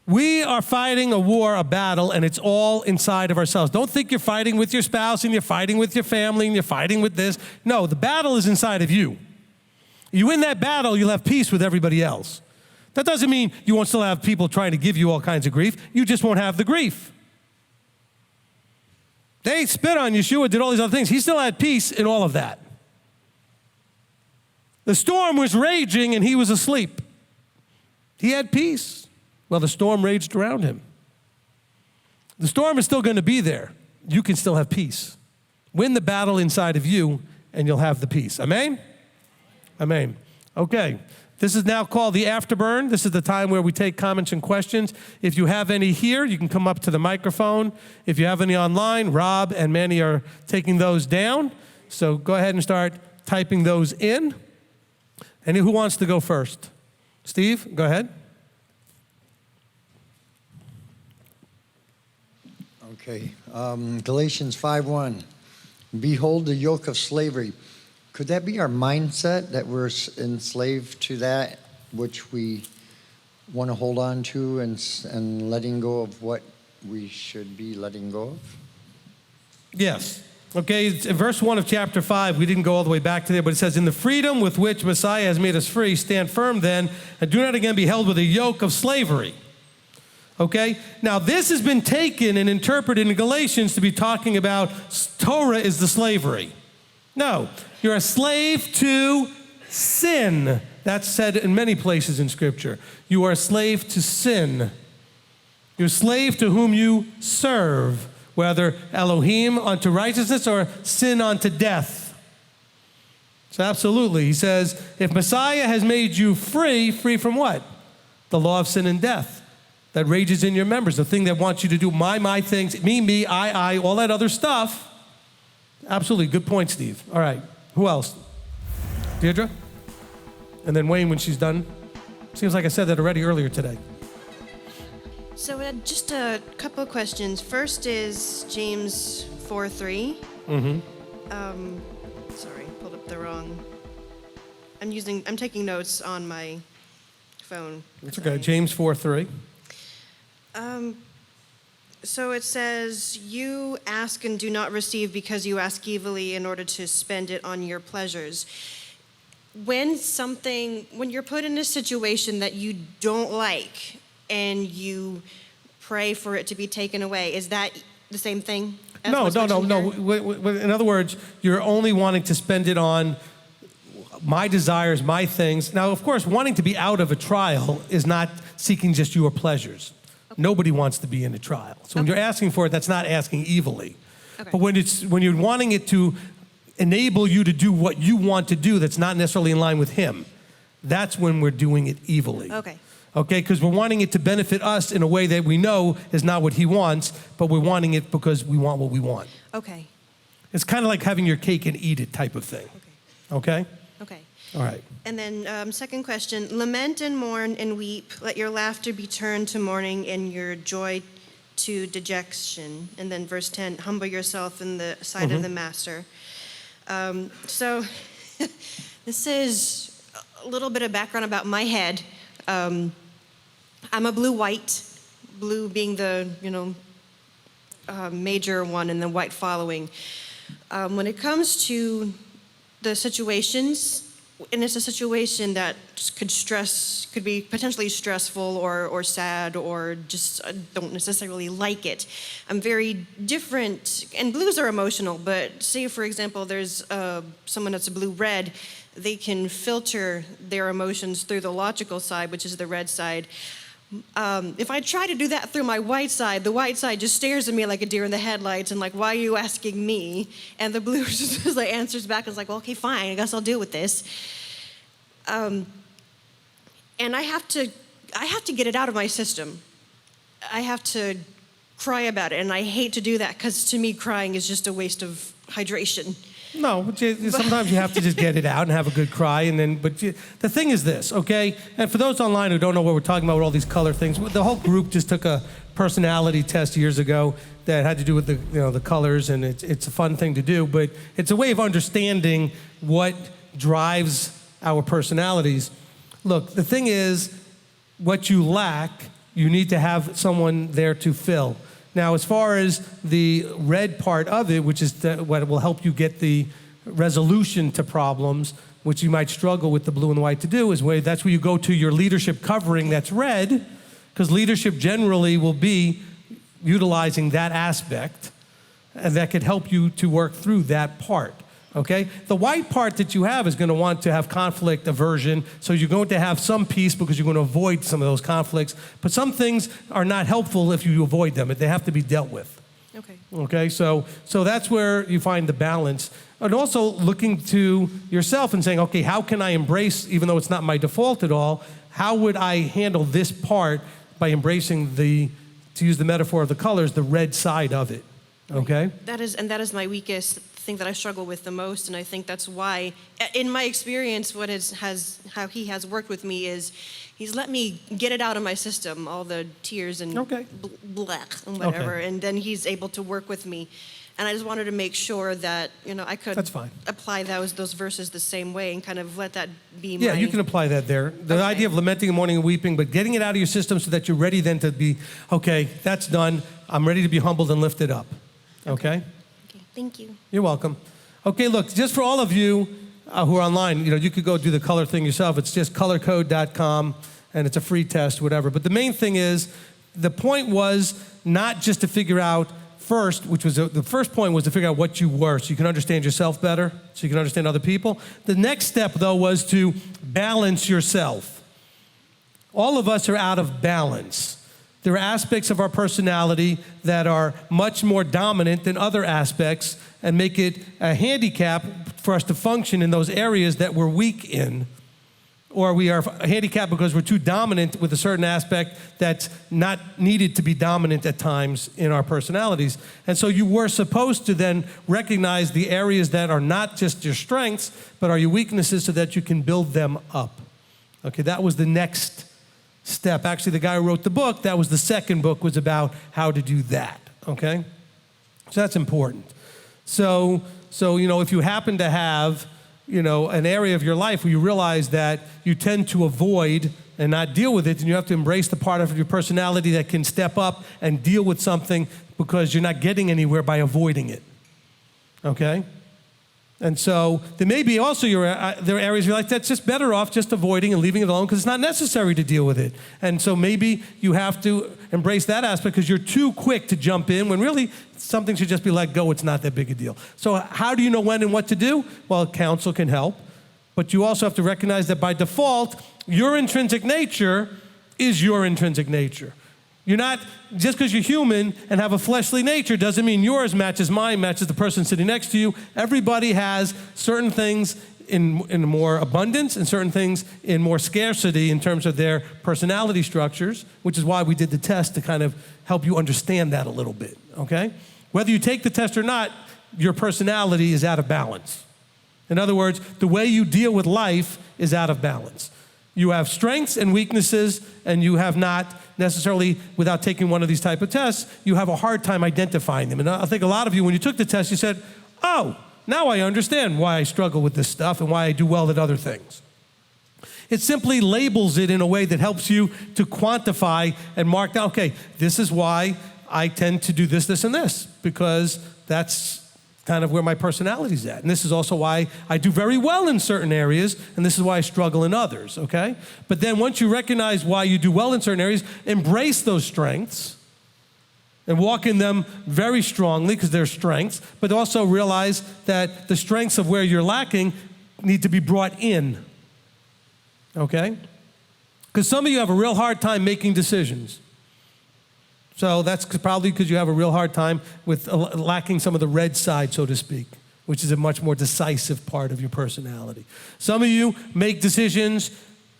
We are fighting a war, a battle, and it's all inside of ourselves. Don't think you're fighting with your spouse and you're fighting with your family and you're fighting with this. No, the battle is inside of you. You win that battle, you'll have peace with everybody else. That doesn't mean you won't still have people trying to give you all kinds of grief. You just won't have the grief. They spit on Yeshua, did all these other things. He still had peace in all of that. The storm was raging and he was asleep. He had peace. Well, the storm raged around him. The storm is still going to be there. You can still have peace. Win the battle inside of you, and you'll have the peace. Amen? Amen. Okay. This is now called the Afterburn. This is the time where we take comments and questions. If you have any here, you can come up to the microphone. If you have any online, Rob and Manny are taking those down. So go ahead and start typing those in. And who wants to go first? Steve, go ahead. Okay, Galatians 5:1. Behold the yoke of slavery. Could that be our mindset, that we're enslaved to that which we want to hold on to and letting go of what we should be letting go of? Yes. Okay, it's in verse 1 of chapter 5. We didn't go all the way back to there, but it says, in the freedom with which Messiah has made us free, stand firm then, and do not again be held with a yoke of slavery. Okay? Now, this has been taken and interpreted in Galatians to be talking about Torah is the slavery. No, you're a slave to sin. That's said in many places in Scripture. You are a slave to sin. You're a slave to whom you serve, whether Elohim unto righteousness or sin unto death. So absolutely, he says, if Messiah has made you free, free from what? The law of sin and death that rages in your members, the thing that wants you to do my things, me, I, all that other stuff. Absolutely, good point, Steve. All right, who else? Deirdre? And then Wayne when she's done. Seems like I said that already earlier today. So just a couple of questions. First is James 4:3. Sorry, pulled up the wrong. I'm taking notes on my phone. That's okay, James 4:3. So it says, you ask and do not receive because you ask evilly in order to spend it on your pleasures. When you're put in a situation that you don't like and you pray for it to be taken away, is that the same thing? No. In other words, you're only wanting to spend it on my desires, my things. Now, of course, wanting to be out of a trial is not seeking just your pleasures. Okay. Nobody wants to be in a trial. So when you're asking for it, that's not asking evilly. Okay. But when you're wanting it to enable you to do what you want to do that's not necessarily in line with him, that's when we're doing it evilly. Okay. Okay, because we're wanting it to benefit us in a way that we know is not what he wants, but we're wanting it because we want what we want. Okay. It's kind of like having your cake and eat it type of thing. Okay? Okay. All right. And then second question, lament and mourn and weep. Let your laughter be turned to mourning and your joy to dejection. And then verse 10, humble yourself in the sight of the master. So this is a little bit of background about my head. I'm a blue-white, blue being the, major one and the white following. When it comes to the situations, and it's a situation that could be potentially stressful or sad or just don't necessarily like it. I'm very different, and blues are emotional, but say, for example, there's someone that's a blue-red, they can filter their emotions through the logical side, which is the red side. If I try to do that through my white side, the white side just stares at me like a deer in the headlights and like, why are you asking me? And the blue just like answers back and is like, well, okay, fine, I guess I'll deal with this. And I have to get it out of my system. I have to cry about it, and I hate to do that because to me, crying is just a waste of hydration. No, but sometimes you have to just get it out and have a good cry. The thing is this, okay? And for those online who don't know what we're talking about with all these color things, the whole group just took a personality test years ago that had to do with the colors, and it's a fun thing to do. But it's a way of understanding what drives our personalities. Look, the thing is, what you lack you need to have someone there to fill. Now, as far as the red part of it, which is what will help you get the resolution to problems, which you might struggle with the blue and the white to do, that's where you go to your leadership covering that's red, because leadership generally will be utilizing that aspect, and that could help you to work through that part. Okay? The white part that you have is going to want to have conflict aversion, so you're going to have some peace because you're going to avoid some of those conflicts. But some things are not helpful if you avoid them. They have to be dealt with. Okay. Okay? So that's where you find the balance. And also looking to yourself and saying, okay, how can I embrace, even though it's not my default at all, how would I handle this part by embracing to use the metaphor of the colors, the red side of it? Okay? That is my weakest thing that I struggle with the most, and I think that's why, in my experience, how he has worked with me is he's let me get it out of my system, all the tears and black and whatever, and then he's able to work with me. And I just wanted to make sure that I could apply those verses the same way and kind of let that be. Yeah, you can apply that there. The idea of lamenting and mourning and weeping, but getting it out of your system so that you're ready then to be, okay, that's done. I'm ready to be humbled and lifted up. Okay? Thank you. You're welcome. Okay, look, just for all of you who are online, you could go do the color thing yourself. It's just colorcode.com, and it's a free test, whatever. But the main thing is, the point was not just to figure out first, which was the first point was to figure out what you were so you can understand yourself better, so you can understand other people. The next step, though, was to balance yourself. All of us are out of balance. There are aspects of our personality that are much more dominant than other aspects and make it a handicap for us to function in those areas that we're weak in. Or we are handicapped because we're too dominant with a certain aspect that's not needed to be dominant at times in our personalities. And so you were supposed to then recognize the areas that are not just your strengths, but are your weaknesses so that you can build them up. Okay, that was the next step. Actually, the guy who wrote the book, that was the second book, was about how to do that, okay? So that's important. So if you happen to have, an area of your life where you realize that you tend to avoid and not deal with it, and you have to embrace the part of your personality that can step up and deal with something because you're not getting anywhere by avoiding it, okay? And so there may be also there are areas you're like, that's just better off just avoiding and leaving it alone because it's not necessary to deal with it. And so maybe you have to embrace that aspect because you're too quick to jump in when really something should just be let go. It's not that big a deal. So how do you know when and what to do? Well, counsel can help. But you also have to recognize that by default, your intrinsic nature is your intrinsic nature. You're not, just because you're human and have a fleshly nature doesn't mean yours matches mine, matches the person sitting next to you. Everybody has certain things in more abundance and certain things in more scarcity in terms of their personality structures, which is why we did the test to kind of help you understand that a little bit, okay? Whether you take the test or not, your personality is out of balance. In other words, the way you deal with life is out of balance. You have strengths and weaknesses, and you have not necessarily, without taking one of these type of tests, you have a hard time identifying them. And I think a lot of you, when you took the test, you said, oh, now I understand why I struggle with this stuff and why I do well at other things. It simply labels it in a way that helps you to quantify and mark down, okay, this is why I tend to do this, this, and this, because that's kind of where my personality's at. And this is also why I do very well in certain areas, and this is why I struggle in others, okay? But then once you recognize why you do well in certain areas, embrace those strengths and walk in them very strongly because they're strengths, but also realize that the strengths of where you're lacking need to be brought in, okay? Because some of you have a real hard time making decisions. So that's probably because you have a real hard time with lacking some of the red side, so to speak, which is a much more decisive part of your personality. Some of you make decisions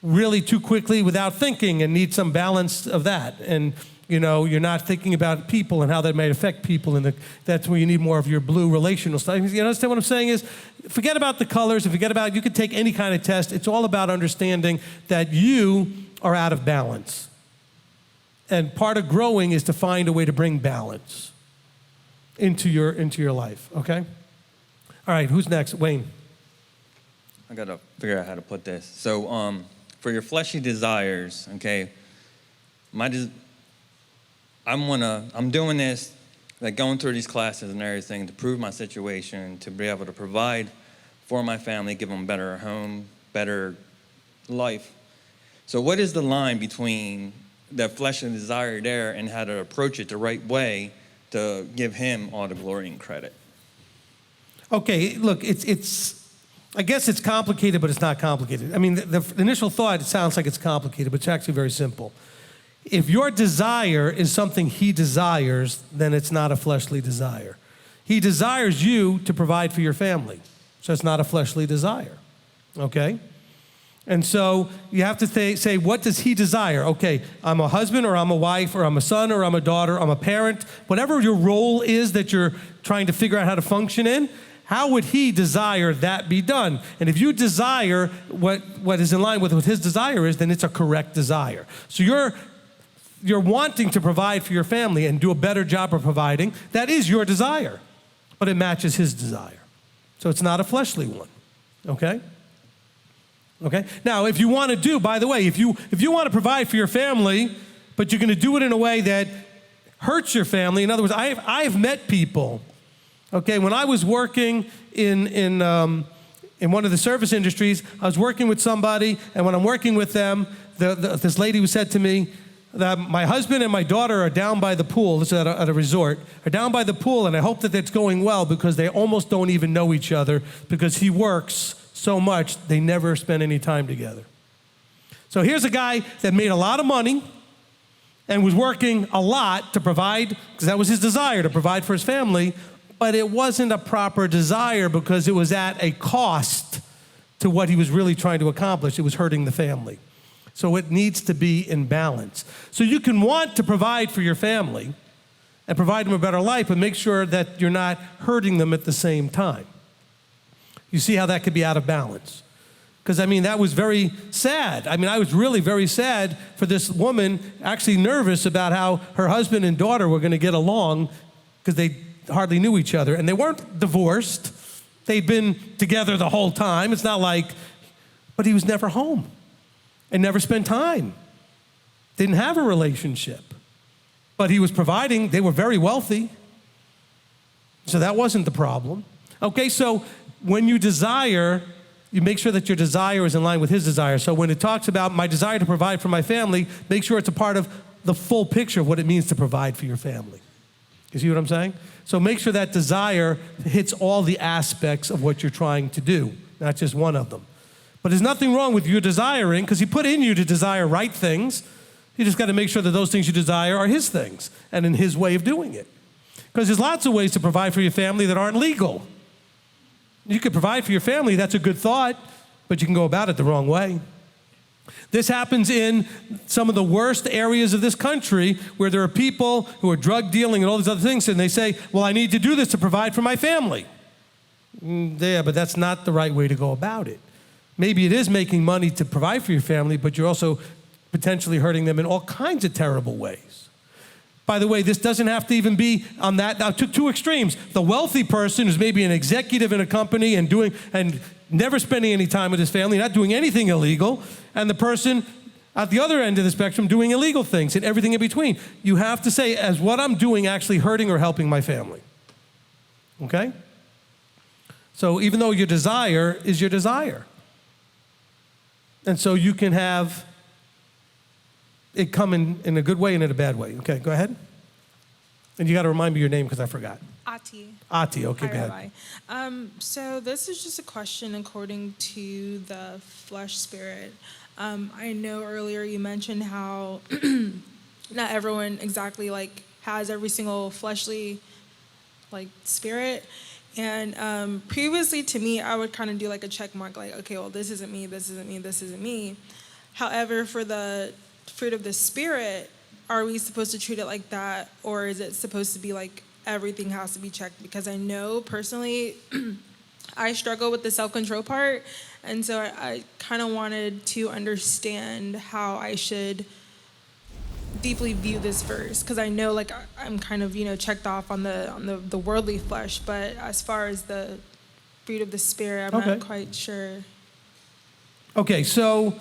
really too quickly without thinking and need some balance of that. And, you're not thinking about people and how that might affect people. And that's where you need more of your blue relational stuff. You understand what I'm saying is, forget about the colors and you could take any kind of test. It's all about understanding that you are out of balance. And part of growing is to find a way to bring balance into your life, okay? All right, who's next? Wayne. I got to figure out how to put this. So for your fleshy desires, okay, I'm doing this, like going through these classes and everything to prove my situation, to be able to provide for my family, give them a better home, better life. So what is the line between that fleshly desire there and how to approach it the right way to give him all the glory and credit? Okay, look, I guess it's complicated, but it's not complicated. I mean, the initial thought, it sounds like it's complicated, but it's actually very simple. If your desire is something he desires, then it's not a fleshly desire. He desires you to provide for your family, so it's not a fleshly desire, okay? And so you have to say, what does he desire? Okay, I'm a husband, or I'm a wife, or I'm a son, or I'm a daughter, I'm a parent. Whatever your role is that you're trying to figure out how to function in, how would he desire that be done? And if you desire what is in line with what his desire is, then it's a correct desire. So you're wanting to provide for your family and do a better job of providing. That is your desire, but it matches his desire. So it's not a fleshly one, okay? Okay. Now, if you want to do, by the way, if you want to provide for your family, but you're going to do it in a way that hurts your family. In other words, I've met people. Okay, when I was working in one of the service industries, I was working with somebody, and when I'm working with them, this lady who said to me that my husband and my daughter are down by the pool. This is at a resort. Are down by the pool, and I hope that it's going well because they almost don't even know each other because he works so much, they never spend any time together. So here's a guy that made a lot of money and was working a lot to provide, because that was his desire, to provide for his family, but it wasn't a proper desire because it was at a cost to what he was really trying to accomplish. It was hurting the family. So it needs to be in balance. So you can want to provide for your family and provide them a better life, but make sure that you're not hurting them at the same time. You see how that could be out of balance? Because, I mean, that was very sad. I mean, I was really very sad for this woman, actually nervous about how her husband and daughter were going to get along because they hardly knew each other. And they weren't divorced. They'd been together the whole time. It's not like, but he was never home and never spent time. Didn't have a relationship. But he was providing. They were very wealthy. So that wasn't the problem. Okay, so when you desire, you make sure that your desire is in line with his desire. So when it talks about my desire to provide for my family, make sure it's a part of the full picture of what it means to provide for your family. You see what I'm saying? So make sure that desire hits all the aspects of what you're trying to do, not just one of them. But there's nothing wrong with you desiring, because he put in you to desire right things. You just got to make sure that those things you desire are his things and in his way of doing it. Because there's lots of ways to provide for your family that aren't legal. You could provide for your family, that's a good thought, but you can go about it the wrong way. This happens in some of the worst areas of this country where there are people who are drug dealing and all these other things, and they say, well, I need to do this to provide for my family. Yeah, but that's not the right way to go about it. Maybe it is making money to provide for your family, but you're also potentially hurting them in all kinds of terrible ways. By the way, this doesn't have to even be on that. Now, two extremes. The wealthy person who's maybe an executive in a company and never spending any time with his family, not doing anything illegal, and the person at the other end of the spectrum doing illegal things and everything in between. You have to say, as what I'm doing actually hurting or helping my family? Okay? So even though your desire is your desire. And so you can have it come in a good way and in a bad way. Okay, go ahead. And you got to remind me your name because I forgot. Ati. Ati, okay, Hi, go ahead. Rabbi. So this is just a question according to the flesh spirit. I know earlier you mentioned how not everyone exactly has every single fleshly spirit. And previously to me, I would kind of do a check mark, okay, well, this isn't me, this isn't me, this isn't me. However, for the fruit of the Spirit, are we supposed to treat it like that? Or is it supposed to be everything has to be checked? Because I know personally, I struggle with the self-control part. And so I kind of wanted to understand how I should deeply view this verse. Because I know I'm kind of, checked off on the worldly flesh. But as far as the fruit of the Spirit, I'm not quite sure. Okay, so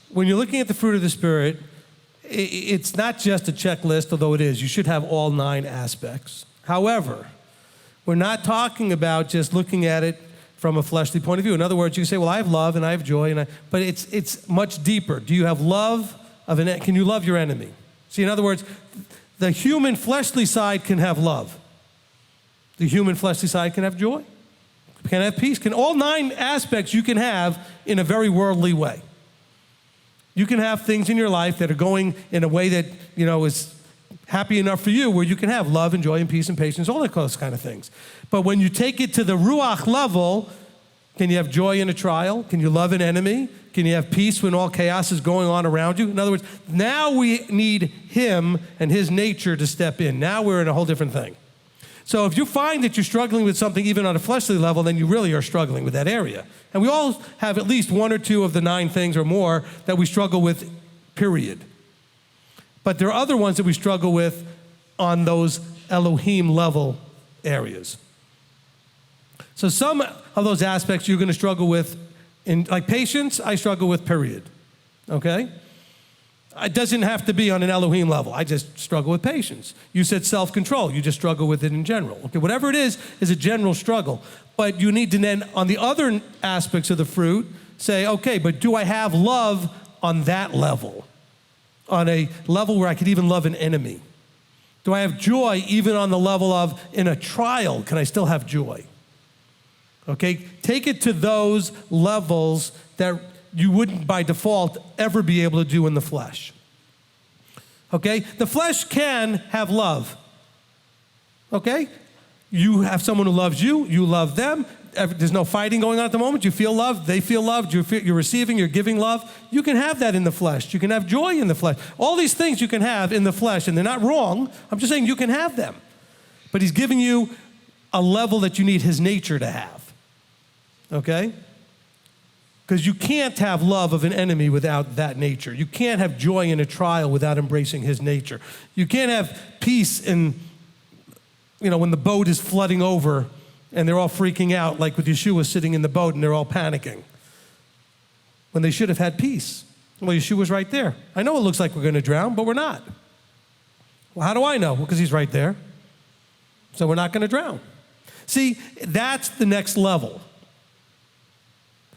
when you're looking at the fruit of the Spirit, it's not just a checklist, although it is. You should have all 9 aspects. However, we're not talking about just looking at it from a fleshly point of view. In other words, you say, well, I have love and I have joy, but it's much deeper. Do you have love can you love your enemy? See, in other words, the human fleshly side can have love. The human fleshly side can have joy, can have peace. All 9 aspects you can have in a very worldly way. You can have things in your life that are going in a way that, is happy enough for you, where you can have love and joy and peace and patience, all those kind of things. But when you take it to the ruach level, can you have joy in a trial? Can you love an enemy? Can you have peace when all chaos is going on around you? In other words, now we need him and his nature to step in. Now we're in a whole different thing. So if you find that you're struggling with something even on a fleshly level, then you really are struggling with that area. And we all have at least 1 or 2 of the 9 things or more that we struggle with, period. But there are other ones that we struggle with on those Elohim level areas. So some of those aspects you're going to struggle with, like patience, I struggle with, period. Okay? It doesn't have to be on an Elohim level. I just struggle with patience. You said self-control. You just struggle with it in general. Okay, whatever it is a general struggle. But you need to then, on the other aspects of the fruit, say, okay, but do I have love on that level? On a level where I could even love an enemy? Do I have joy even on the level of, in a trial, can I still have joy? Okay, take it to those levels that you wouldn't by default ever be able to do in the flesh. Okay, the flesh can have love. Okay, you have someone who loves you, you love them. There's no fighting going on at the moment. You feel loved, they feel loved, you're receiving, you're giving love. You can have that in the flesh. You can have joy in the flesh. All these things you can have in the flesh, and they're not wrong. I'm just saying you can have them. But he's giving you a level that you need his nature to have. Okay? Because you can't have love of an enemy without that nature. You can't have joy in a trial without embracing his nature. You can't have peace in, when the boat is flooding over and they're all freaking out, like with Yeshua sitting in the boat and they're all panicking, when they should have had peace. Well, Yeshua's right there. I know it looks like we're going to drown, but we're not. Well, how do I know? Well, because he's right there. So we're not going to drown. See, that's the next level.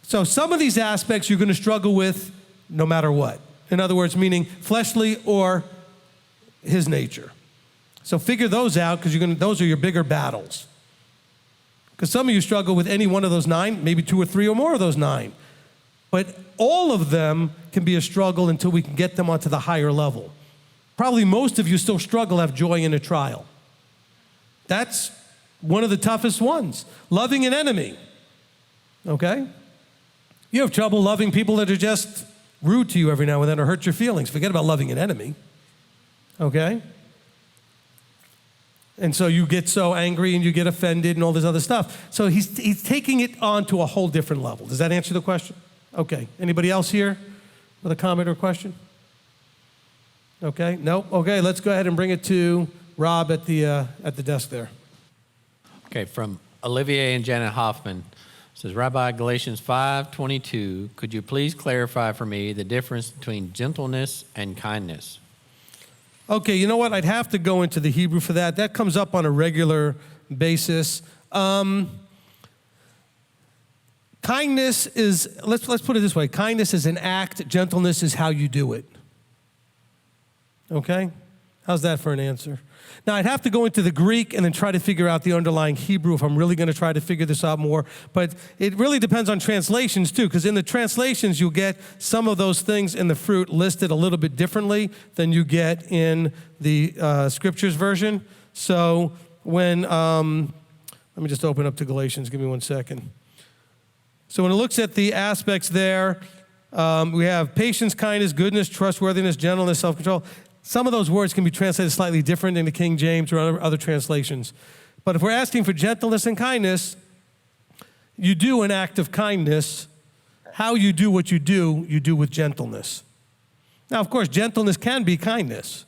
So some of these aspects you're going to struggle with no matter what. In other words, meaning fleshly or his nature. So figure those out, because those are your bigger battles. Because some of you struggle with any one of those 9, maybe 2 or 3 or more of those 9. But all of them can be a struggle until we can get them onto the higher level. Probably most of you still struggle, have joy in a trial. That's one of the toughest ones. Loving an enemy. Okay? You have trouble loving people that are just rude to you every now and then or hurt your feelings. Forget about loving an enemy. Okay? And so you get so angry and you get offended and all this other stuff. So he's taking it on to a whole different level. Does that answer the question? Okay. Anybody else here with a comment or question? Okay. No? Okay, let's go ahead and bring it to Rob at the desk there. Okay, from Olivier and Janet Hoffman. It says, Rabbi, Galatians 5:22, could you please clarify for me the difference between gentleness and kindness? Okay, you know what? I'd have to go into the Hebrew for that. That comes up on a regular basis. Kindness is, let's put it this way. Kindness is an act. Gentleness is how you do it. Okay? How's that for an answer? Now, I'd have to go into the Greek and then try to figure out the underlying Hebrew if I'm really going to try to figure this out more. But it really depends on translations, too, because in the translations, you'll get some of those things in the fruit listed a little bit differently than you get in the Scriptures version. So when, let me just open up to Galatians. Give me 1 second. So when it looks at the aspects there, we have patience, kindness, goodness, trustworthiness, gentleness, self-control. Some of those words can be translated slightly different in the King James or other translations. But if we're asking for gentleness and kindness, you do an act of kindness. How you do what you do with gentleness. Now, of course, gentleness can be kindness.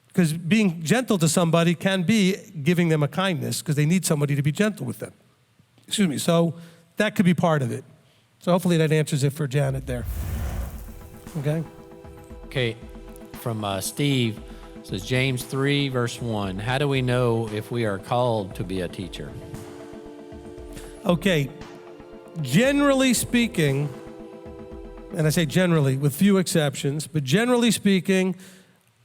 Because being gentle to somebody can be giving them a kindness because they need somebody to be gentle with them. Excuse me. So that could be part of it. So hopefully that answers it for Janet there. Okay? Okay, from Steve. It says James 3, verse 1. How do we know if we are called to be a teacher? Okay, generally speaking, and I say generally with few exceptions, but generally speaking,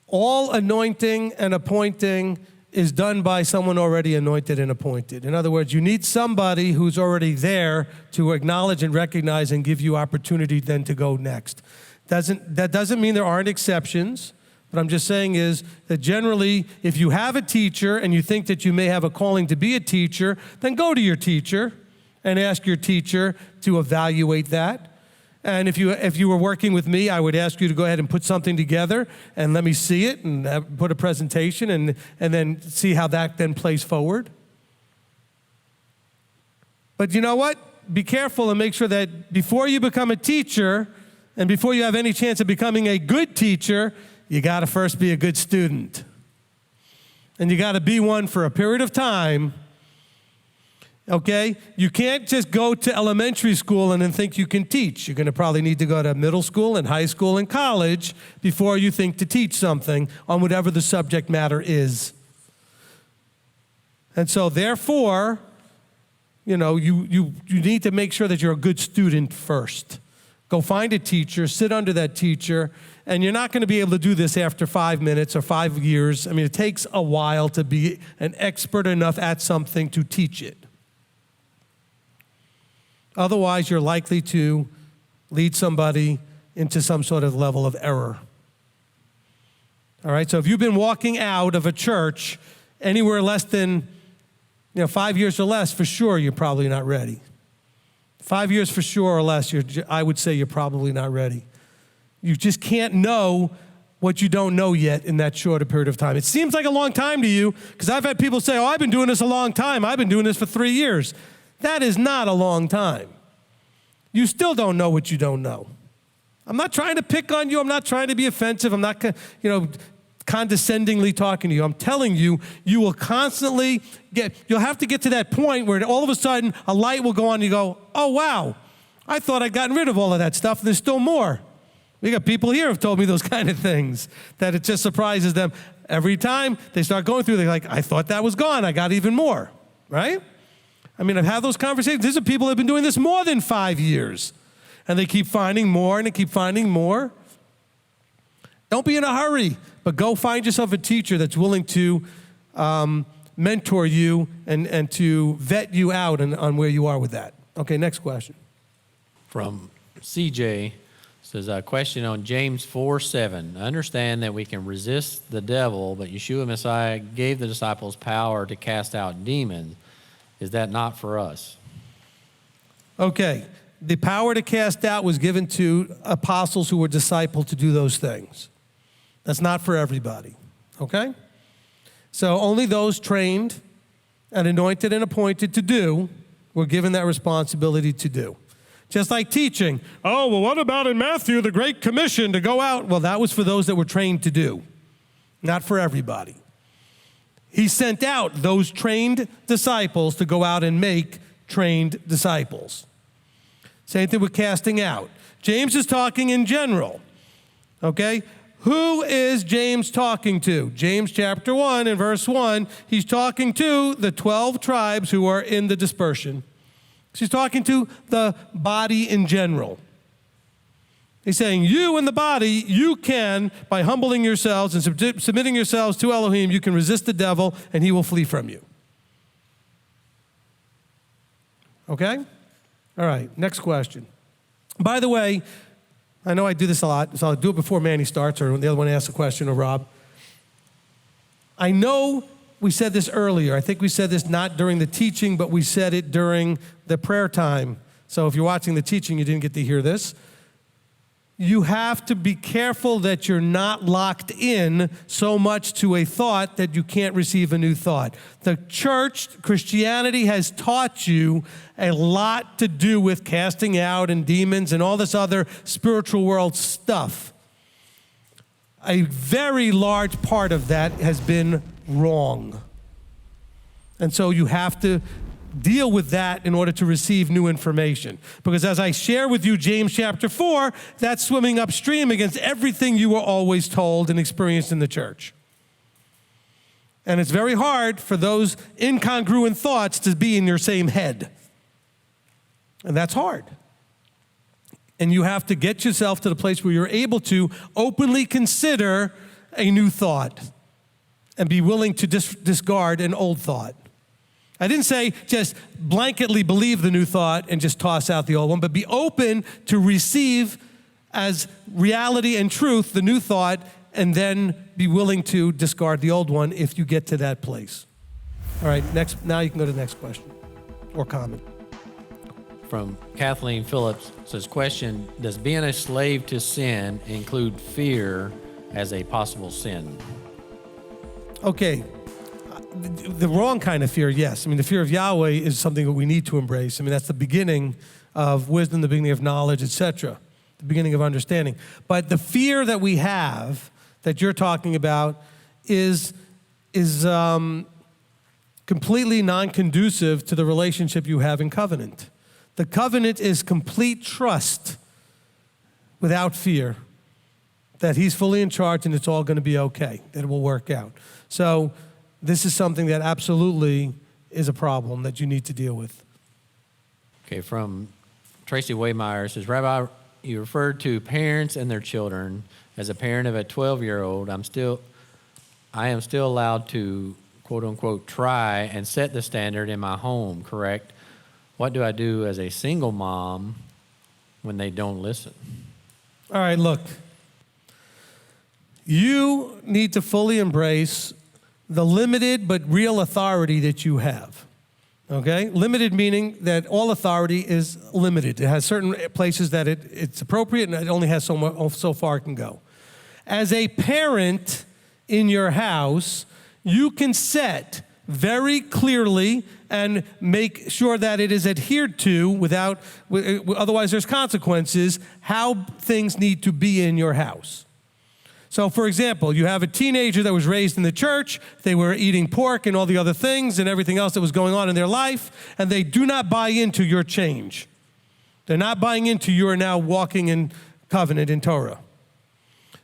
all anointing and appointing is done by someone already anointed and appointed. In other words, you need somebody who's already there to acknowledge and recognize and give you opportunity then to go next. That doesn't mean there aren't exceptions. What I'm just saying is that generally, if you have a teacher and you think that you may have a calling to be a teacher, then go to your teacher and ask your teacher to evaluate that. And if you were working with me, I would ask you to go ahead and put something together and let me see it and put a presentation and then see how that then plays forward. But you know what? Be careful and make sure that before you become a teacher and before you have any chance of becoming a good teacher, you got to first be a good student. And you got to be one for a period of time. Okay? You can't just go to elementary school and then think you can teach. You're going to probably need to go to middle school and high school and college before you think to teach something on whatever the subject matter is. And so therefore, you need to make sure that you're a good student first. Go find a teacher, sit under that teacher, and you're not going to be able to do this after 5 minutes or 5 years. I mean, it takes a while to be an expert enough at something to teach it. Otherwise, you're likely to lead somebody into some sort of level of error. All right, so if you've been walking out of a church anywhere less than 5 years or less, for sure, you're probably not ready. 5 years for sure or less, I would say you're probably not ready. You just can't know what you don't know yet in that short a period of time. It seems like a long time to you, because I've had people say, I've been doing this a long time. I've been doing this for 3 years. That is not a long time. You still don't know what you don't know. I'm not trying to pick on you. I'm not trying to be offensive. I'm not, condescendingly talking to you. I'm telling you, you will constantly you'll have to get to that point where all of a sudden a light will go on and you go, oh, wow, I thought I'd gotten rid of all of that stuff. There's still more. We got people here who have told me those kind of things, that it just surprises them. Every time they start going through, they're like, I thought that was gone. I got even more, right? I mean, I've had those conversations. These are people who have been doing this more than 5 years. And they keep finding more and they keep finding more. Don't be in a hurry, but go find yourself a teacher that's willing to mentor you and to vet you out on where you are with that. Okay, next question. From CJ, says a question on James 4:7. I understand that we can resist the devil, but Yeshua Messiah gave the disciples power to cast out demons. Is that not for us? Okay, the power to cast out was given to apostles who were discipled to do those things. That's not for everybody, okay? So only those trained and anointed and appointed to do were given that responsibility to do. Just like teaching. Oh, well, what about in Matthew, the Great Commission to go out? Well, that was for those that were trained to do, not for everybody. He sent out those trained disciples to go out and make trained disciples. Same thing with casting out. James is talking in general, okay? Who is James talking to? James chapter 1 and verse 1, he's talking to the 12 tribes who are in the dispersion. He's talking to the body in general. He's saying, you in the body, you can, by humbling yourselves and submitting yourselves to Elohim, you can resist the devil and he will flee from you. Okay? All right, next question. By the way, I know I do this a lot, so I'll do it before Manny starts or when the other one asks a question or Rob. I know we said this earlier. I think we said this not during the teaching, but we said it during the prayer time. So if you're watching the teaching, you didn't get to hear this. You have to be careful that you're not locked in so much to a thought that you can't receive a new thought. The church, Christianity, has taught you a lot to do with casting out and demons and all this other spiritual world stuff. A very large part of that has been wrong. And so you have to deal with that in order to receive new information. Because as I share with you James chapter 4, that's swimming upstream against everything you were always told and experienced in the church. And it's very hard for those incongruent thoughts to be in your same head. And that's hard. And you have to get yourself to the place where you're able to openly consider a new thought and be willing to discard an old thought. I didn't say just blanketly believe the new thought and just toss out the old one, but be open to receive as reality and truth the new thought, and then be willing to discard the old one if you get to that place. All right, now you can go to the next question or comment. From Kathleen Phillips, says, question, does being a slave to sin include fear as a possible sin? Okay, the wrong kind of fear, yes. I mean, the fear of Yahweh is something that we need to embrace. I mean, that's the beginning of wisdom, the beginning of knowledge, etc., the beginning of understanding. But the fear that we have, that you're talking about, is completely non-conducive to the relationship you have in covenant. The covenant is complete trust without fear that he's fully in charge and it's all going to be okay, that it will work out. So this is something that absolutely is a problem that you need to deal with. Okay, from Tracy Waymeyer, says, Rabbi, you referred to parents and their children. As a parent of a 12-year-old, I am still allowed to, quote unquote, try and set the standard in my home, correct? What do I do as a single mom when they don't listen? All right, look. You need to fully embrace the limited but real authority that you have, okay? Limited meaning that all authority is limited. It has certain places that it's appropriate, and it only has so far it can go. As a parent in your house, you can set very clearly and make sure that it is adhered to otherwise there's consequences, how things need to be in your house. So, for example, you have a teenager that was raised in the church. They were eating pork and all the other things and everything else that was going on in their life, and they do not buy into your change. They're not buying into you are now walking in covenant in Torah.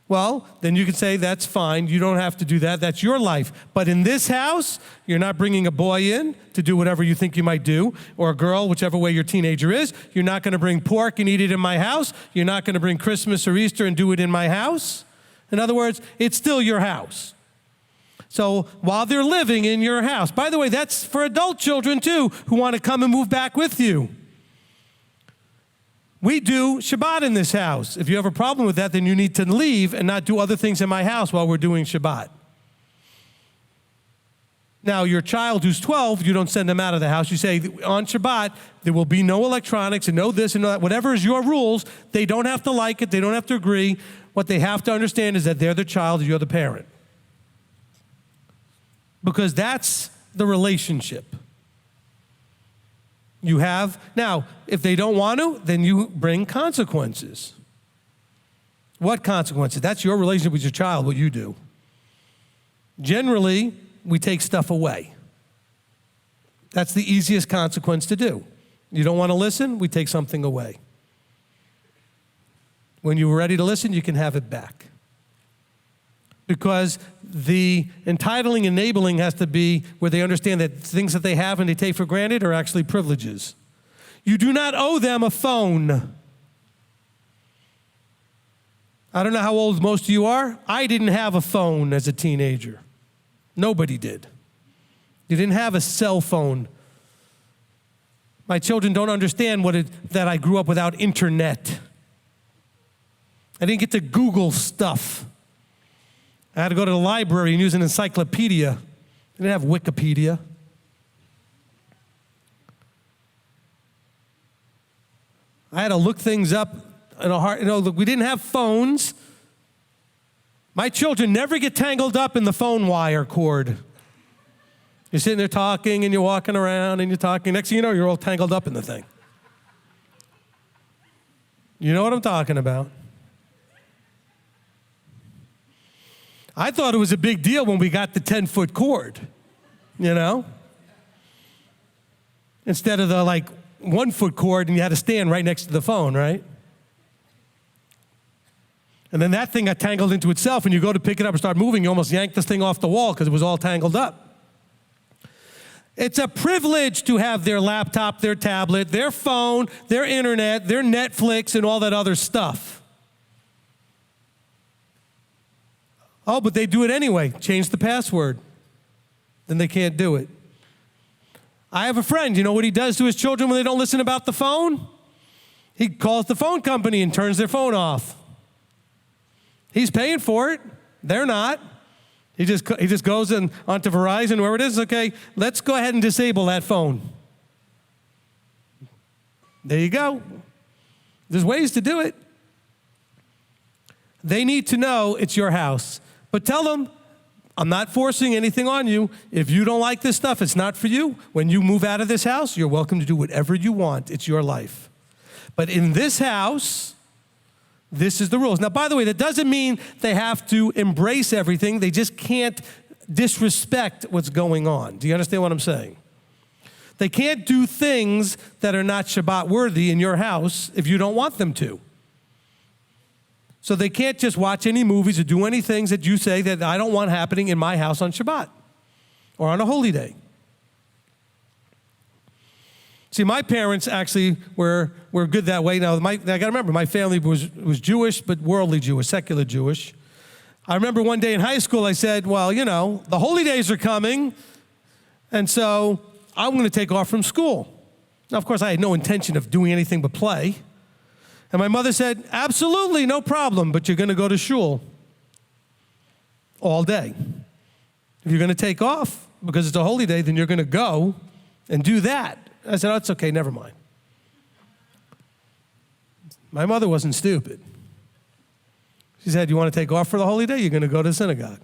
Well, then you can say, that's fine. You don't have to do that. That's your life. But in this house, you're not bringing a boy in to do whatever you think you might do, or a girl, whichever way your teenager is. You're not going to bring pork and eat it in my house. You're not going to bring Christmas or Easter and do it in my house. In other words, it's still your house. So while they're living in your house, by the way, that's for adult children too, who want to come and move back with you. We do Shabbat in this house. If you have a problem with that, then you need to leave and not do other things in my house while we're doing Shabbat. Now, your child who's 12, you don't send them out of the house. You say, on Shabbat, there will be no electronics and no this and no that. Whatever is your rules, they don't have to like it. They don't have to agree. What they have to understand is that they're the child, you're the parent. Because that's the relationship you have. Now, if they don't want to, then you bring consequences. What consequences? That's your relationship with your child, what you do. Generally, we take stuff away. That's the easiest consequence to do. You don't want to listen, we take something away. When you're ready to listen, you can have it back. Because the entitling, enabling has to be where they understand that things that they have and they take for granted are actually privileges. You do not owe them a phone. I don't know how old most of you are. I didn't have a phone as a teenager. Nobody did. You didn't have a cell phone. My children don't understand that I grew up without internet. I didn't get to Google stuff. I had to go to the library and use an encyclopedia. I didn't have Wikipedia. I had to look things up in a heart. We didn't have phones. My children never get tangled up in the phone wire cord. You're sitting there talking and you're walking around and you're talking. Next thing you know, you're all tangled up in the thing. You know what I'm talking about. I thought it was a big deal when we got the 10-foot cord, you know? instead of the like 1 foot cord and you had to stand right next to the phone, right? And then that thing got tangled into itself, and you go to pick it up and start moving, you almost yanked this thing off the wall because it was all tangled up. It's a privilege to have their laptop, their tablet, their phone, their internet, their Netflix, and all that other stuff. Oh, but they do it anyway. Change the password. Then they can't do it. I have a friend, you know what he does to his children when they don't listen about the phone? He calls the phone company and turns their phone off. He's paying for it. They're not. He just goes onto Verizon, wherever it is. Okay, let's go ahead and disable that phone. There you go. There's ways to do it. They need to know it's your house. But tell them, I'm not forcing anything on you. If you don't like this stuff, it's not for you. When you move out of this house, you're welcome to do whatever you want. It's your life. But in this house, this is the rules. Now, by the way, that doesn't mean they have to embrace everything. They just can't disrespect what's going on. Do you understand what I'm saying? They can't do things that are not Shabbat worthy in your house if you don't want them to. So they can't just watch any movies or do any things that you say that I don't want happening in my house on Shabbat or on a holy day. See, my parents actually were good that way. Now, I got to remember, my family was Jewish, but worldly Jewish, secular Jewish. I remember one day in high school, I said, well, you know, the holy days are coming, and so I'm going to take off from school. Now, of course, I had no intention of doing anything but play. And my mother said, absolutely, no problem, but you're going to go to shul all day. If you're going to take off because it's a holy day, then you're going to go and do that. I said, oh, it's okay, never mind. My mother wasn't stupid. She said, you want to take off for the holy day? You're going to go to synagogue.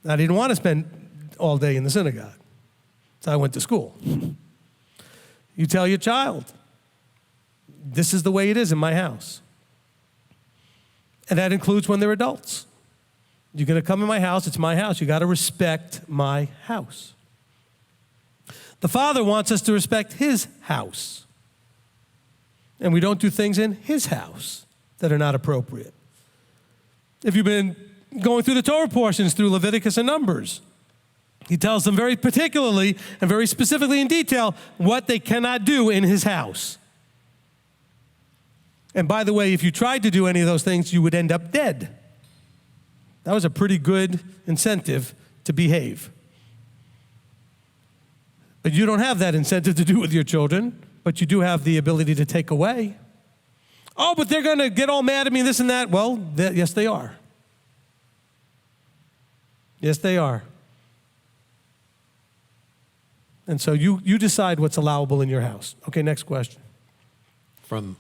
I didn't want to spend all day in the synagogue, so I went to school. You tell your child, this is the way it is in my house. And that includes when they're adults. You're going to come in my house, it's my house. You got to respect my house. The Father wants us to respect his house. And we don't do things in his house that are not appropriate. If you've been going through the Torah portions through Leviticus and Numbers, he tells them very particularly and very specifically in detail what they cannot do in his house. And by the way, if you tried to do any of those things, you would end up dead. That was a pretty good incentive to behave. But you don't have that incentive to do with your children, but you do have the ability to take away. Oh, but they're going to get all mad at me, this and that. Well, yes, they are. Yes, they are. And so you decide what's allowable in your house. Okay, next question. From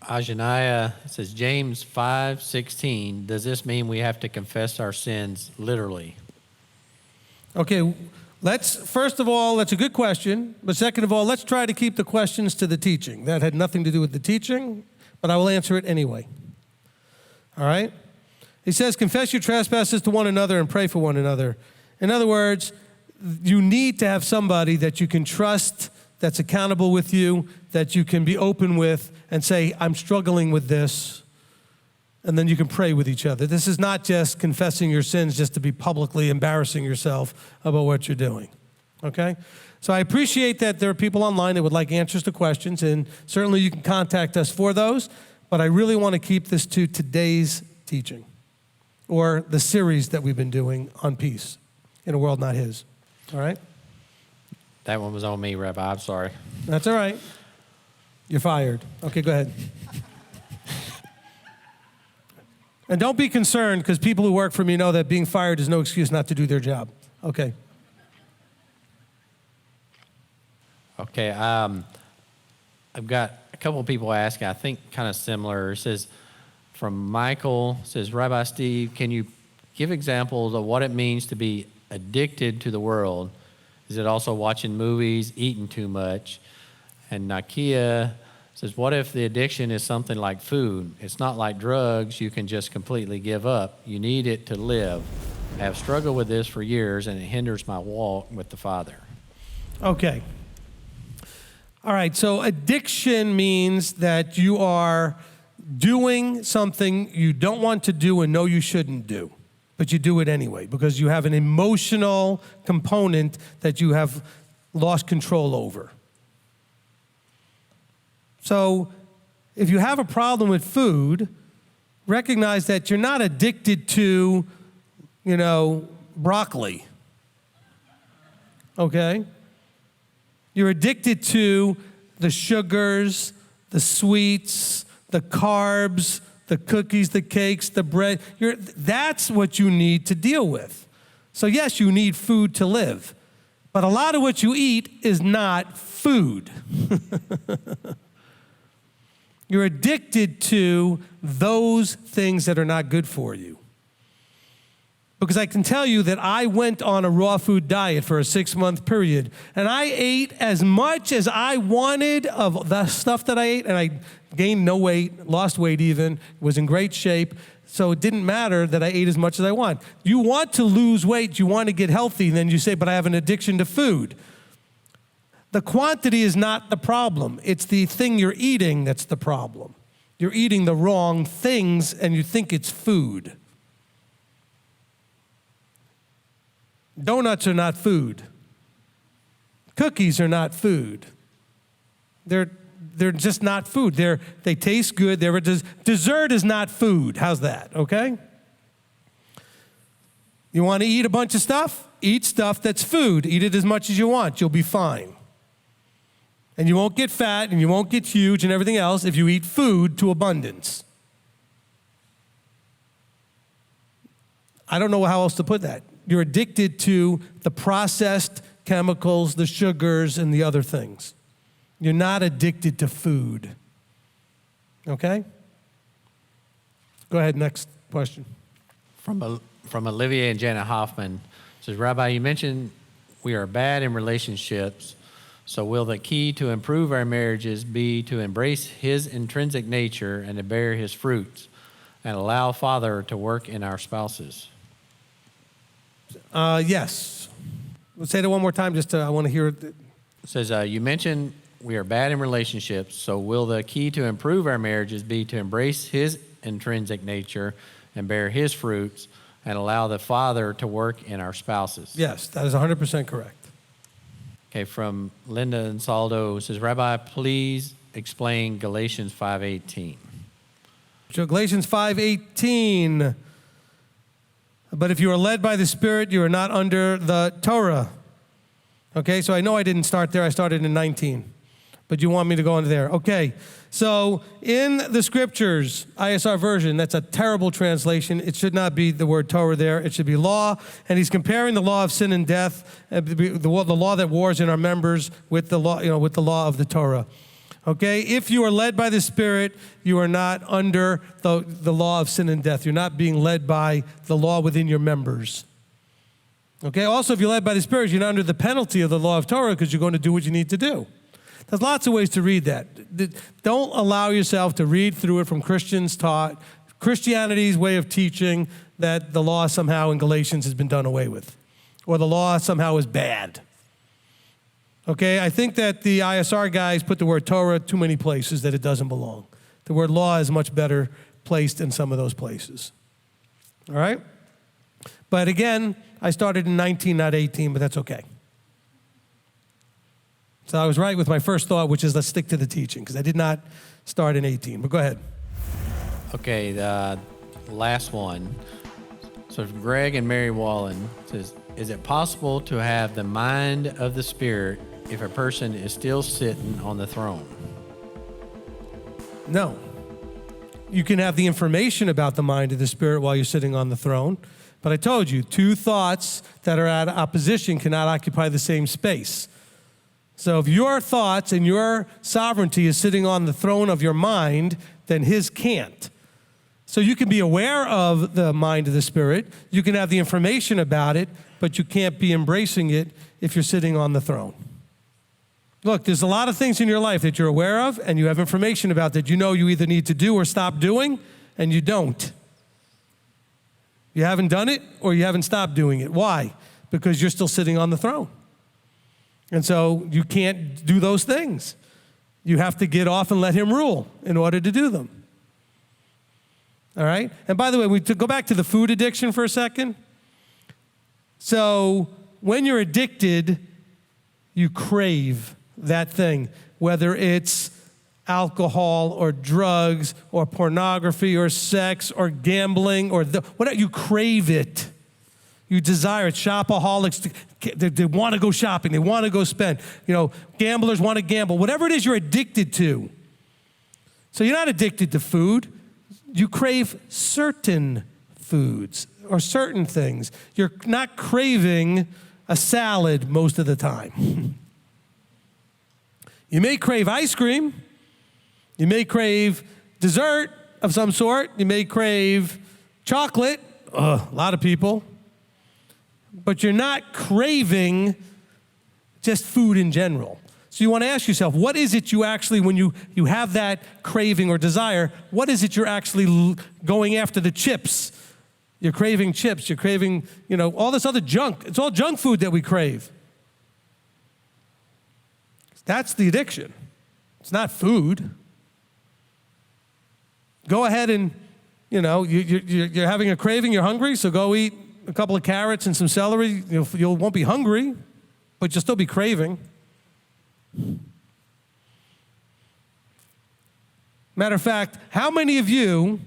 Ajaniah, it says, James 5:16, does this mean we have to confess our sins literally? Okay, first of all, that's a good question. But second of all, let's try to keep the questions to the teaching. That had nothing to do with the teaching, but I will answer it anyway. All right? He says, confess your trespasses to one another and pray for one another. In other words, you need to have somebody that you can trust, that's accountable with you, that you can be open with and say, I'm struggling with this. And then you can pray with each other. This is not just confessing your sins just to be publicly embarrassing yourself about what you're doing. Okay? So I appreciate that there are people online that would like answers to questions, and certainly you can contact us for those, but I really want to keep this to today's teaching or the series that we've been doing on peace in a world not his. All right? That one was on me, Rabbi. I'm sorry. That's all right. You're fired. Okay, go ahead. And don't be concerned, because people who work for me know that being fired is no excuse not to do their job. Okay. Okay, I've got a couple of people asking, I think kind of similar. It says, from Michael, it says, Rabbi Steve, can you give examples of what it means to be addicted to the world? Is it also watching movies, eating too much? And Nakia says, what if the addiction is something like food? It's not like drugs you can just completely give up. You need it to live. I have struggled with this for years, and it hinders my walk with the Father. Okay. All right, so addiction means that you are doing something you don't want to do and know you shouldn't do, but you do it anyway because you have an emotional component that you have lost control over. So if you have a problem with food, recognize that you're not addicted to, broccoli, okay? You're addicted to the sugars, the sweets, the carbs, the cookies, the cakes, the bread. That's what you need to deal with. So yes, you need food to live, but a lot of what you eat is not food. You're addicted to those things that are not good for you. Because I can tell you that I went on a raw food diet for a 6-month period, and I ate as much as I wanted of the stuff that I ate, and I gained no weight, lost weight even, was in great shape, so it didn't matter that I ate as much as I want. You want to lose weight, you want to get healthy, and then you say, but I have an addiction to food. The quantity is not the problem. It's the thing you're eating that's the problem. You're eating the wrong things, and you think it's food. Donuts are not food. Cookies are not food. They're just not food. They taste good. Dessert is not food. How's that, okay? You want to eat a bunch of stuff? Eat stuff that's food. Eat it as much as you want. You'll be fine. And you won't get fat and you won't get huge and everything else if you eat food to abundance. I don't know how else to put that. You're addicted to the processed chemicals, the sugars, and the other things. You're not addicted to food. Okay? Go ahead, next question. From Olivier and Janet Hoffman, says, Rabbi, you mentioned we are bad in relationships, so will the key to improve our marriages be to embrace his intrinsic nature and to bear his fruits and allow Father to work in our spouses? Yes. Let's say that one more time, I want to hear it. It says, you mentioned we are bad in relationships, so will the key to improve our marriages be to embrace his intrinsic nature and bear his fruits and allow the Father to work in our spouses? Yes, that is 100% correct. Okay, from Linda and Saldo, says, Rabbi, please explain Galatians 5:18. So Galatians 5:18. But if you are led by the Spirit, you are not under the Torah. Okay, so I know I didn't start there. I started in 19. But you want me to go into there. Okay, so in the Scriptures, ISR version, that's a terrible translation. It should not be the word Torah there. It should be law. And he's comparing the law of sin and death, the law that wars in our members with the law, with the law of the Torah. Okay, if you are led by the Spirit, you are not under the law of sin and death. You're not being led by the law within your members. Okay, also, if you're led by the Spirit, you're not under the penalty of the law of Torah because you're going to do what you need to do. There's lots of ways to read that. Don't allow yourself to read through it from Christians taught, Christianity's way of teaching that the law somehow in Galatians has been done away with, or the law somehow is bad. Okay, I think that the ISR guys put the word Torah too many places that it doesn't belong. The word law is much better placed in some of those places. All right? But again, I started in 19, not 18, but that's okay. So I was right with my first thought, which is let's stick to the teaching, because I did not start in 18. But go ahead. Okay, the last one. So Greg and Mary Wallen says, is it possible to have the mind of the Spirit if a person is still sitting on the throne? No. You can have the information about the mind of the Spirit while you're sitting on the throne. But I told you, two thoughts that are at opposition cannot occupy the same space. So if your thoughts and your sovereignty is sitting on the throne of your mind, then his can't. So you can be aware of the mind of the Spirit. You can have the information about it, but you can't be embracing it if you're sitting on the throne. Look, there's a lot of things in your life that you're aware of and you have information about that you know you either need to do or stop doing, and you don't. You haven't done it or you haven't stopped doing it. Why? Because you're still sitting on the throne. And so you can't do those things. You have to get off and let him rule in order to do them. All right? And by the way, we go back to the food addiction for a second. So when you're addicted, you crave that thing, whether it's alcohol or drugs or pornography or sex or gambling or whatever. You crave it. You desire it. Shopaholics, they want to go shopping. They want to go spend. Gamblers want to gamble. Whatever it is you're addicted to. So you're not addicted to food. You crave certain foods or certain things. You're not craving a salad most of the time. You may crave ice cream. You may crave dessert of some sort. You may crave chocolate. A lot of people. But you're not craving just food in general. So you want to ask yourself, what is it you actually, when you have that craving or desire, what is it you're actually going after? The chips. You're craving chips. You're craving, all this other junk. It's all junk food that we crave. That's the addiction. It's not food. Go ahead and, you're having a craving, you're hungry, so go eat a couple of carrots and some celery. You won't be hungry, but you'll still be craving. Matter of fact, how many of you,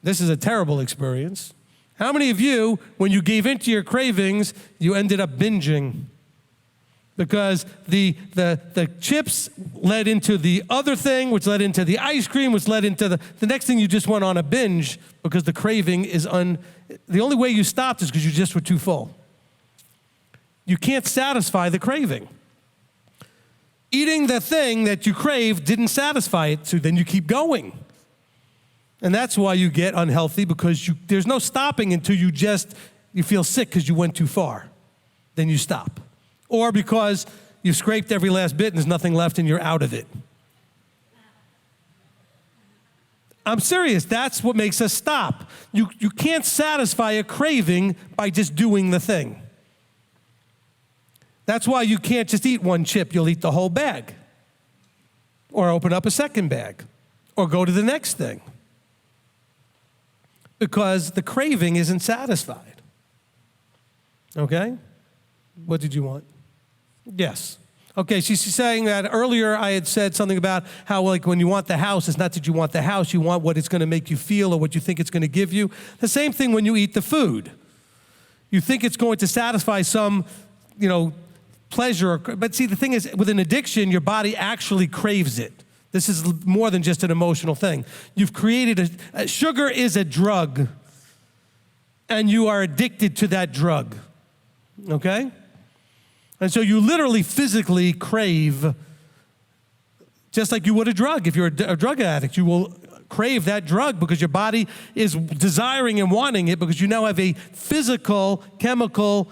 this is a terrible experience, how many of you, when you gave into your cravings, you ended up binging? Because the chips led into the other thing, which led into the ice cream, which led into the next thing. You just went on a binge because the craving is the only way you stopped is because you just were too full. You can't satisfy the craving. Eating the thing that you crave didn't satisfy it, so then you keep going. And that's why you get unhealthy, because there's no stopping until you feel sick because you went too far. Then you stop. Or because you've scraped every last bit and there's nothing left and you're out of it. I'm serious. That's what makes us stop. You can't satisfy a craving by just doing the thing. That's why you can't just eat one chip. You'll eat the whole bag. Or open up a second bag. Or go to the next thing. Because the craving isn't satisfied. Okay? What did you want? Yes. Okay, she's saying that earlier I had said something about how, when you want the house, it's not that you want the house, you want what it's going to make you feel or what you think it's going to give you. The same thing when you eat the food. You think it's going to satisfy some, pleasure. But see, the thing is, with an addiction, your body actually craves it. This is more than just an emotional thing. You've created sugar is a drug, and you are addicted to that drug. Okay? And so you literally physically crave, just like you would a drug. If you're a drug addict, you will crave that drug because your body is desiring and wanting it, because you now have a physical, chemical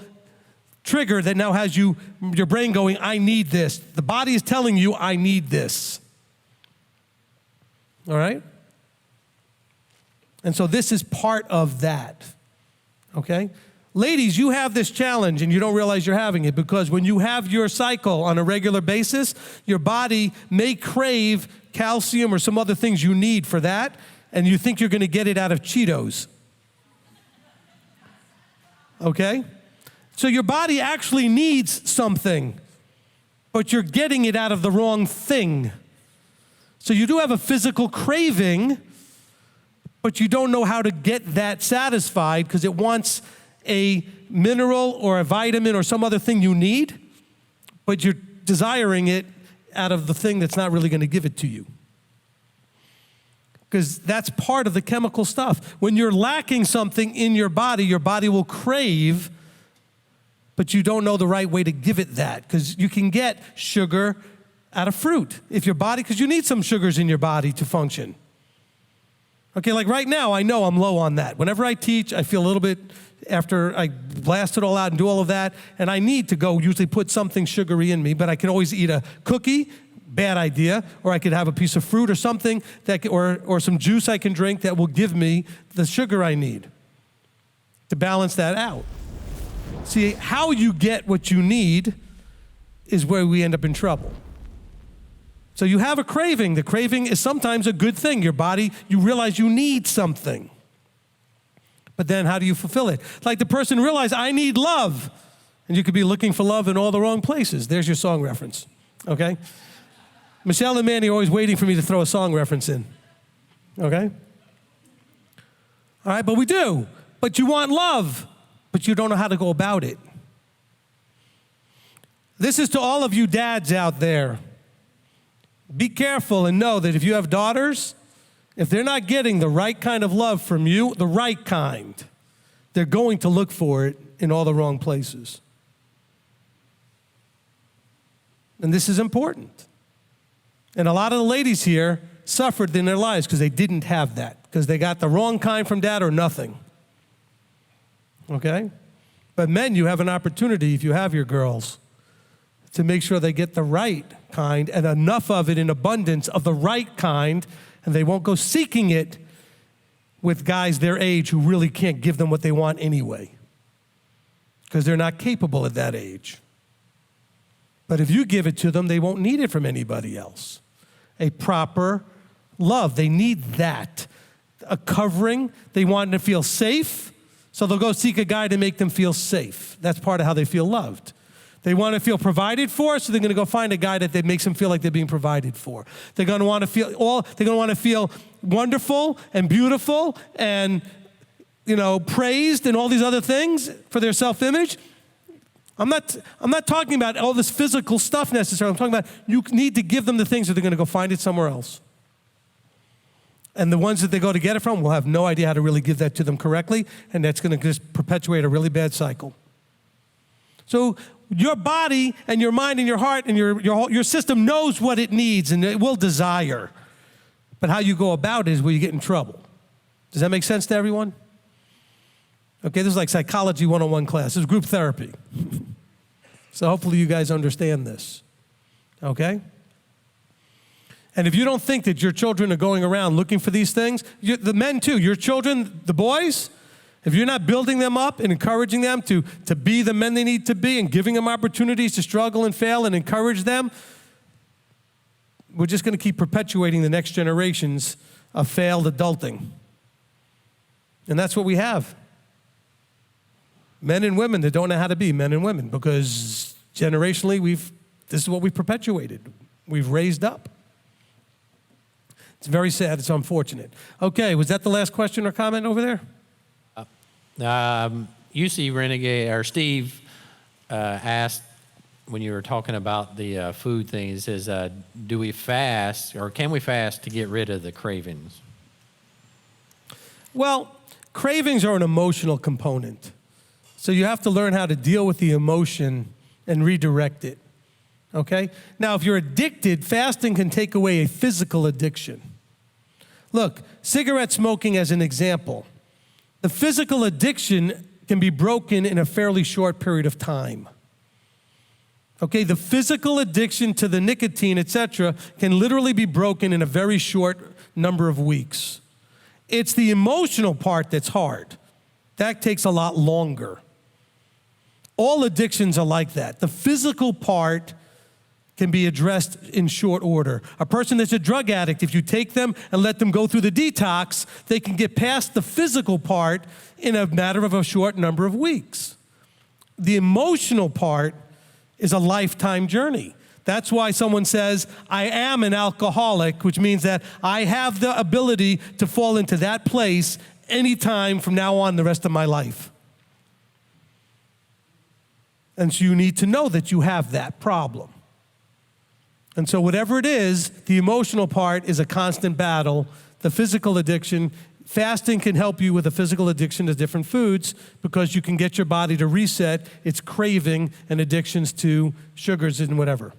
trigger that now has your brain going, I need this. The body is telling you, I need this. All right? And so this is part of that. Okay? Ladies, you have this challenge and you don't realize you're having it, because when you have your cycle on a regular basis, your body may crave calcium or some other things you need for that, and you think you're going to get it out of Cheetos. Okay? So your body actually needs something, but you're getting it out of the wrong thing. So you do have a physical craving, but you don't know how to get that satisfied because it wants a mineral or a vitamin or some other thing you need, but you're desiring it out of the thing that's not really going to give it to you. Because that's part of the chemical stuff. When you're lacking something in your body will crave, but you don't know the right way to give it that. Because you can get sugar out of fruit if your body, because you need some sugars in your body to function. Okay, like right now, I know I'm low on that. Whenever I teach, I feel a little bit, after I blast it all out and do all of that, and I need to go usually put something sugary in me, but I can always eat a cookie, bad idea, or I could have a piece of fruit or something, or some juice I can drink that will give me the sugar I need to balance that out. See, how you get what you need is where we end up in trouble. So you have a craving. The craving is sometimes a good thing. Your body, you realize you need something. But then how do you fulfill it? Like the person realized, I need love. And you could be looking for love in all the wrong places. There's your song reference, okay? Michelle and Manny are always waiting for me to throw a song reference in, okay? All right, but we do. But you want love, but you don't know how to go about it. This is to all of you dads out there. Be careful and know that if you have daughters, if they're not getting the right kind of love from you, the right kind, they're going to look for it in all the wrong places. And this is important. And a lot of the ladies here suffered in their lives because they didn't have that, because they got the wrong kind from dad or nothing. Okay? But men, you have an opportunity, if you have your girls, to make sure they get the right kind and enough of it in abundance of the right kind, and they won't go seeking it with guys their age who really can't give them what they want anyway, because they're not capable at that age. But if you give it to them, they won't need it from anybody else. A proper love, they need that. A covering, they want to feel safe, so they'll go seek a guy to make them feel safe. That's part of how they feel loved. They want to feel provided for, so they're going to go find a guy that makes them feel like they're being provided for. They're going to want to feel wonderful and beautiful and, praised and all these other things for their self-image. I'm not talking about all this physical stuff necessarily. I'm talking about you need to give them the things that they're going to go find it somewhere else. And the ones that they go to get it from will have no idea how to really give that to them correctly, and that's going to just perpetuate a really bad cycle. So your body and your mind and your heart and your system knows what it needs and it will desire. But how you go about it is where you get in trouble. Does that make sense to everyone? Okay, this is like psychology 101 class. This is group therapy. So hopefully you guys understand this. Okay? And if you don't think that your children are going around looking for these things, the men too, your children, the boys, if you're not building them up and encouraging them to be the men they need to be and giving them opportunities to struggle and fail and encourage them, we're just going to keep perpetuating the next generations of failed adulting. And that's what we have. Men and women that don't know how to be men and women, because generationally this is what we've perpetuated. We've raised up. It's very sad. It's unfortunate. Okay, was that the last question or comment over there? UC Renegade, or Steve asked when you were talking about the food thing, he says, do we fast or can we fast to get rid of the cravings? Well, cravings are an emotional component. So you have to learn how to deal with the emotion and redirect it. Okay? Now, if you're addicted, fasting can take away a physical addiction. Look, cigarette smoking as an example. The physical addiction can be broken in a fairly short period of time. Okay, the physical addiction to the nicotine, etc., can literally be broken in a very short number of weeks. It's the emotional part that's hard. That takes a lot longer. All addictions are like that. The physical part can be addressed in short order. A person that's a drug addict, if you take them and let them go through the detox, they can get past the physical part in a matter of a short number of weeks. The emotional part is a lifetime journey. That's why someone says, I am an alcoholic, which means that I have the ability to fall into that place anytime from now on the rest of my life. And so you need to know that you have that problem. And so whatever it is, the emotional part is a constant battle. The physical addiction, fasting can help you with a physical addiction to different foods because you can get your body to reset its craving and addictions to sugars and whatever.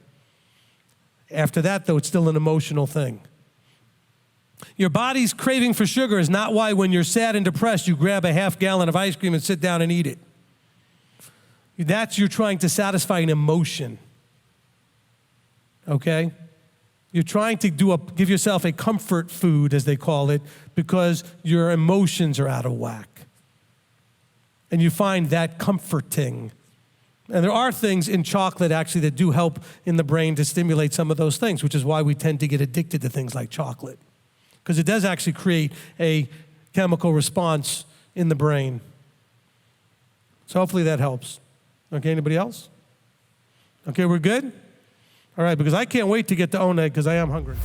After that, though, it's still an emotional thing. Your body's craving for sugar is not why when you're sad and depressed, you grab a half gallon of ice cream and sit down and eat it. That's you're trying to satisfy an emotion. Okay? You're trying to give yourself a comfort food, as they call it, because your emotions are out of whack. And you find that comforting. And there are things in chocolate actually that do help in the brain to stimulate some of those things, which is why we tend to get addicted to things like chocolate. Because it does actually create a chemical response in the brain. So hopefully that helps. Okay, anybody else? Okay, we're good? All right, because I can't wait to get to Oneg because I am hungry.